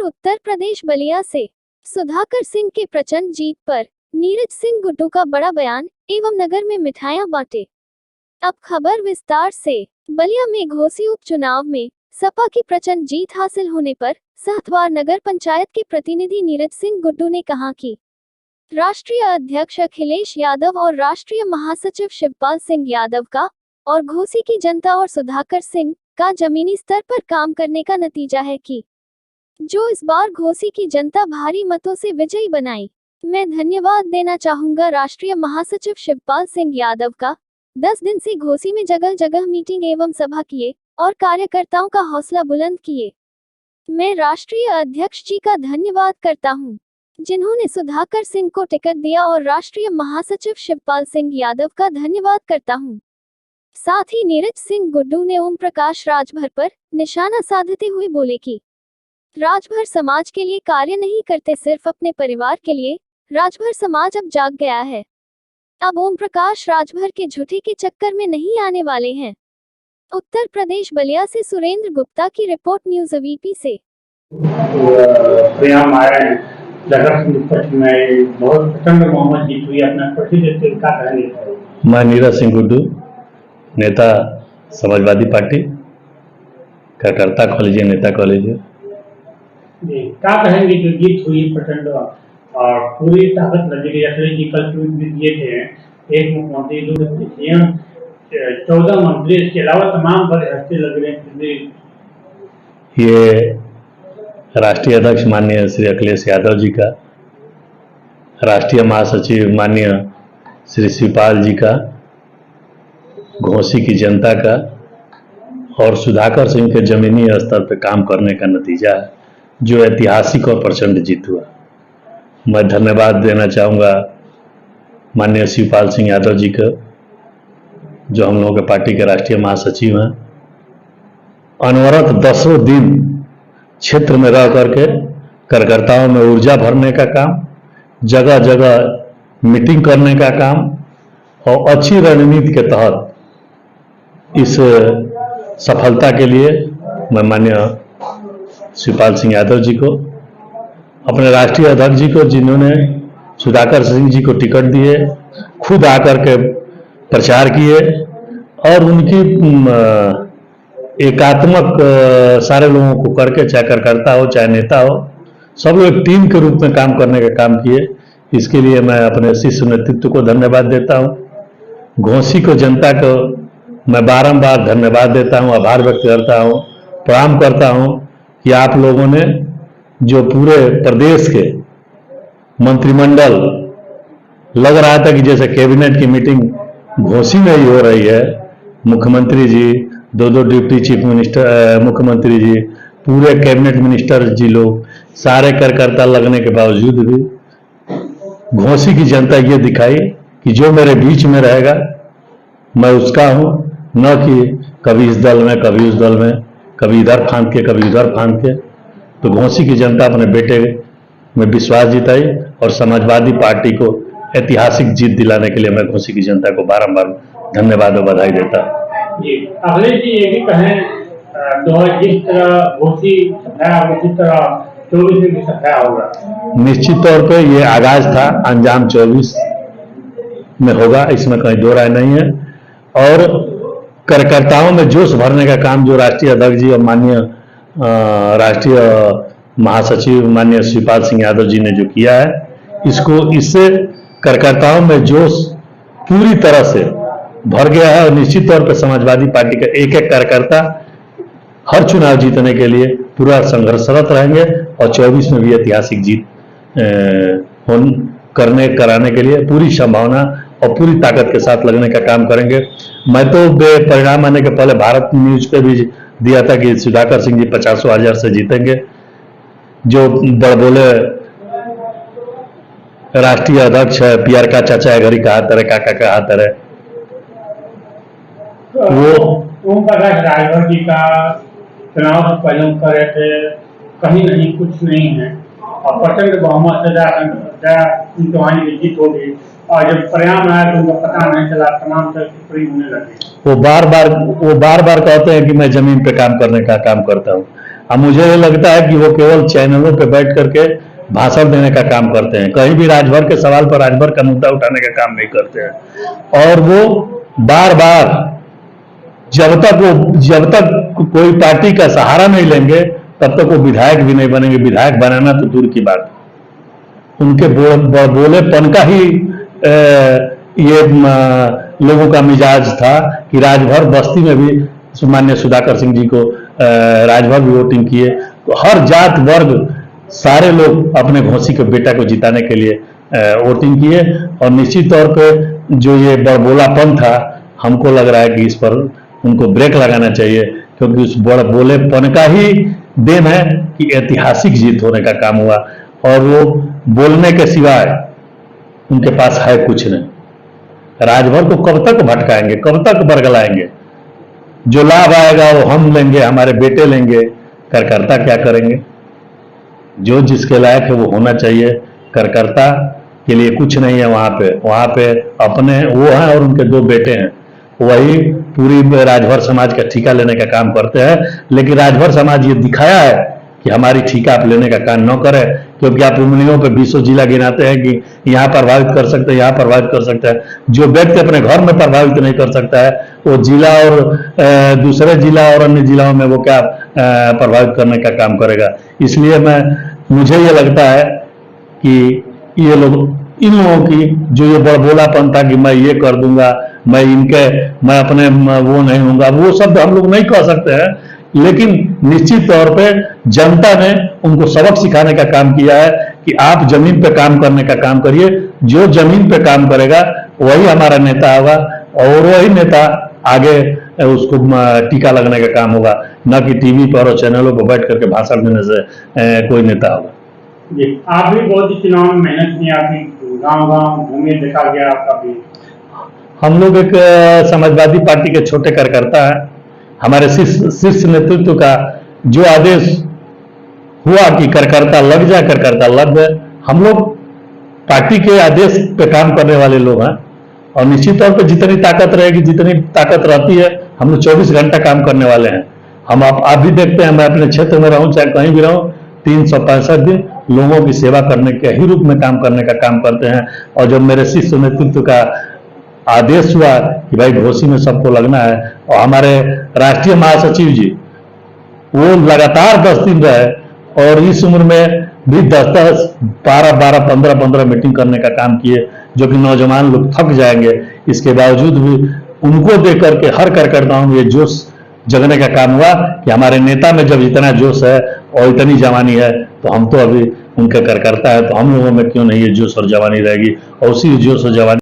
उत्तर प्रदेश बलिया से सुधाकर सिंह के प्रचंड जीत पर नीरज सिंह गुड्डू का बड़ा बयान एवं नगर में मिठाइयां बांटे। अब खबर विस्तार से। बलिया में घोसी उपचुनाव में सपा की प्रचंड जीत हासिल होने पर सहतवार नगर पंचायत के प्रतिनिधि नीरज सिंह गुड्डू ने कहा कि राष्ट्रीय अध्यक्ष अखिलेश यादव और राष्ट्रीय महासचिव शिवपाल सिंह यादव का और घोसी की जनता और सुधाकर सिंह का जमीनी स्तर पर काम करने का नतीजा है कि जो इस बार घोसी की जनता भारी मतों से विजयी बनाई। मैं धन्यवाद देना चाहूंगा राष्ट्रीय महासचिव शिवपाल सिंह यादव का। 10 दिन से घोसी में जगह जगह मीटिंग एवं सभा किए और कार्यकर्ताओं का हौसला बुलंद किए। मैं राष्ट्रीय अध्यक्ष जी का धन्यवाद करता हूं, जिन्होंने सुधाकर सिंह को टिकट दिया, और राष्ट्रीय महासचिव शिवपाल सिंह यादव का धन्यवाद करता हूं। साथ ही नीरज सिंह गुड्डू ने ओम प्रकाश राजभर पर निशाना साधते हुए बोले कि राजभर समाज के लिए कार्य नहीं करते, सिर्फ अपने परिवार के लिए। राजभर समाज अब जाग गया है, अब ओम प्रकाश राजभर के झूठे के चक्कर में नहीं आने वाले हैं। उत्तर प्रदेश बलिया से सुरेंद्र गुप्ता की रिपोर्ट, न्यूज वीपी से। मैं नीरज सिंह गुड्डू, नेता समाजवादी पार्टी, कार्यकर्ता कॉलेज, नेता कॉलेज। क्या कहेंगे जो जीत हुई प्रचंड और पूरी ताकत लगी रही? अखिलेश जी कल भी दिए थे, एक मुख्यमंत्री, 2 सीएम, 14 मंत्री, इसके अलावा तमाम बड़े हस्ती लग रहे हैं। ये राष्ट्रीय अध्यक्ष माननीय श्री अखिलेश यादव जी का, राष्ट्रीय महासचिव माननीय श्री शिवपाल जी का, घोसी की जनता का और सुधाकर सिंह के जमीनी स्तर पर काम करने का नतीजा है, जो ऐतिहासिक और प्रचंड जीत हुआ। मैं धन्यवाद देना चाहूँगा माननीय शिवपाल सिंह यादव जी का, जो हम लोगों के पार्टी के राष्ट्रीय महासचिव हैं। अनवरत 10 दिन क्षेत्र में रह करके कार्यकर्ताओं में ऊर्जा भरने का काम, जगह जगह मीटिंग करने का काम और अच्छी रणनीति के तहत इस सफलता के लिए मैं माननीय शिवपाल सिंह यादव जी को, अपने राष्ट्रीय अध्यक्ष जी को, जिन्होंने सुधाकर सिंह जी को टिकट दिए, खुद आकर के प्रचार किए और उनकी एकात्मक सारे लोगों को करके, चाहे कार्यकर्ता हो चाहे नेता हो, सब लोग टीम के रूप में काम करने का काम किए। इसके लिए मैं अपने शिष्य नेतृत्व को धन्यवाद देता हूँ। घोसी को जनता को मैं बारंबार धन्यवाद देता हूँ, आभार व्यक्त करता हूँ, प्रणाम करता हूँ कि आप लोगों ने जो पूरे प्रदेश के मंत्रिमंडल, लग रहा था कि जैसे कैबिनेट की मीटिंग घोसी में ही हो रही है, मुख्यमंत्री जी, 2 डिप्टी चीफ मिनिस्टर, मुख्यमंत्री जी, पूरे कैबिनेट मिनिस्टर जी लोग, सारे कार्यकर्ता लगने के बावजूद भी घोसी की जनता ये दिखाई कि जो मेरे बीच में रहेगा मैं उसका हूं, न कि कभी इस दल में कभी उस दल में, कभी इधर फांद के कभी उधर फांद के। तो घोसी की जनता अपने बेटे में विश्वास जिताई और समाजवादी पार्टी को ऐतिहासिक जीत दिलाने के लिए मैं घोसी की जनता को बारंबार धन्यवाद और बधाई देता हूँ। अखिलेश जी ये भी कहें, जिस तरह घोसी सफाया उसी तरह 24 में भी सफाया होगा। निश्चित तौर पे ये आगाज था, अंजाम 24 में होगा, इसमें कहीं दो राय नहीं है। और कार्यकर्ताओं में जोश भरने का काम जो राष्ट्रीय अध्यक्ष जी और माननीय राष्ट्रीय महासचिव माननीय शिवपाल सिंह यादव जी ने जो किया है, इससे कार्यकर्ताओं में जोश पूरी तरह से भर गया है। और निश्चित तौर पर समाजवादी पार्टी का एक एक कार्यकर्ता हर चुनाव जीतने के लिए पूरा संघर्षरत रहेंगे और 24 में भी ऐतिहासिक जीत कराने के लिए पूरी संभावना और पूरी ताकत के साथ लगने का काम करेंगे। मैं तो परिणाम आने के पहले भारत न्यूज पे भी दिया था कि सुधाकर सिंह जी 50,000 से जीतेंगे। जो बड़बोले राष्ट्रीय अध्यक्ष है, पियर का चाचा है, घरी कहा तरह, काका कहा तरह, वो ओम प्रकाश राजभर जी का चुनाव से पहले कर रहे थे, कहीं नहीं कुछ नहीं है और प्रचंड बहुमत से उनकी जीत हो गई। और जब परिणाम आया तो उनका पता नहीं चला, तमाम तरह होने लगे। वो बार बार कहते हैं कि मैं जमीन पे काम करने का काम करता हूँ। अब मुझे ये लगता है कि वो केवल चैनलों पे बैठ करके भाषण देने का काम करते हैं, कहीं भी राजभर के सवाल पर राजभर का मुद्दा उठाने का काम नहीं करते हैं। और वो बार बार जब तक कोई पार्टी का सहारा नहीं लेंगे तब तक वो विधायक भी नहीं बनेंगे। विधायक बनाना तो दूर की बात, उनके बोलेपन का ही ये लोगों का मिजाज था कि राजभर बस्ती में भी माननीय सुधाकर सिंह जी को राजभर भी वोटिंग किए। तो हर जात वर्ग सारे लोग अपने घोंसी के बेटा को जिताने के लिए वोटिंग किए। और निश्चित तौर पे जो ये बड़बोलापन था, हमको लग रहा है कि इस पर उनको ब्रेक लगाना चाहिए, क्योंकि उस बड़बोलेपन का ही देन है कि ऐतिहासिक जीत होने का काम हुआ। और वो बोलने के सिवाय उनके पास है कुछ नहीं। राजभर को कब तक भटकाएंगे, कब तक बरगलाएंगे? जो लाभ आएगा वो हम लेंगे, हमारे बेटे लेंगे, कार्यकर्ता क्या करेंगे? जो जिसके लायक है वो होना चाहिए। कार्यकर्ता के लिए कुछ नहीं है वहां पे अपने वो हैं और उनके 2 बेटे हैं, वही पूरी राजभर समाज का ठिका लेने का काम करते हैं। लेकिन राजभर समाज ये दिखाया है कि हमारी ठिका आप लेने का काम न करे, क्योंकि आप उंगलियों पे 20 जिला गिनाते हैं कि यहाँ प्रभावित कर सकते हैं, यहाँ प्रभावित कर सकता है। जो व्यक्ति अपने घर में प्रभावित नहीं कर सकता है, वो जिला और दूसरे जिला और अन्य जिलाओं में वो क्या प्रभावित करने का काम करेगा। इसलिए मुझे ये लगता है कि ये लोग, इन लोगों की जो ये बड़बोलापन था कि मैं ये कर दूंगा, मैं अपने वो नहीं होऊंगा, वो शब्द हम लोग नहीं कह सकते हैं। लेकिन निश्चित तौर पे जनता ने उनको सबक सिखाने का काम किया है कि आप जमीन पे काम करने का काम करिए। जो जमीन पे काम करेगा वही हमारा नेता होगा, और वही नेता आगे उसको टीका लगने का काम होगा, न कि टीवी पर और चैनलों पर बैठ करके भाषण देने से कोई नेता होगा। जी, आप भी बहुत ही चुनाव में मेहनत की, आपकी गांव-गांव घूमे, देखा गया आपका भी। हम लोग एक समाजवादी पार्टी के छोटे कार्यकर्ता हैं। हमारे शीर्ष नेतृत्व का जो आदेश हुआ कि कार्यकर्ता लग जाए, कार्यकर्ता लग गए। हम लोग पार्टी के आदेश पे काम करने वाले लोग हैं, और निश्चित तौर पे जितनी ताकत रहेगी, जितनी ताकत रहती है, हम लोग 24 घंटा काम करने वाले हैं। हम आप भी देखते हैं, मैं अपने क्षेत्र में रहूं चाहे कहीं भी रहूं, 365 दिन लोगों की सेवा करने के ही रूप में काम करने का काम करते हैं। और जब मेरे शीर्ष नेतृत्व का आदेश हुआ कि भाई घोसी में सबको लगना है, और हमारे राष्ट्रीय महासचिव जी वो लगातार 10 दिन रहे, और इस उम्र में भी 10-10, 12-12, 15-15 मीटिंग करने का काम किए, जो कि नौजवान लोग थक जाएंगे। इसके बावजूद भी उनको देख करके हर कार्यकर्ताओं में ये जोश जगने का काम हुआ कि हमारे नेता में जब इतना जोश है और इतनी जवानी है, तो हम तो अभी उनके कार्यकर्ता है, तो हम लोगों में क्यों नहीं ये जोश और जवानी रहेगी। और उसी जोश और जवानी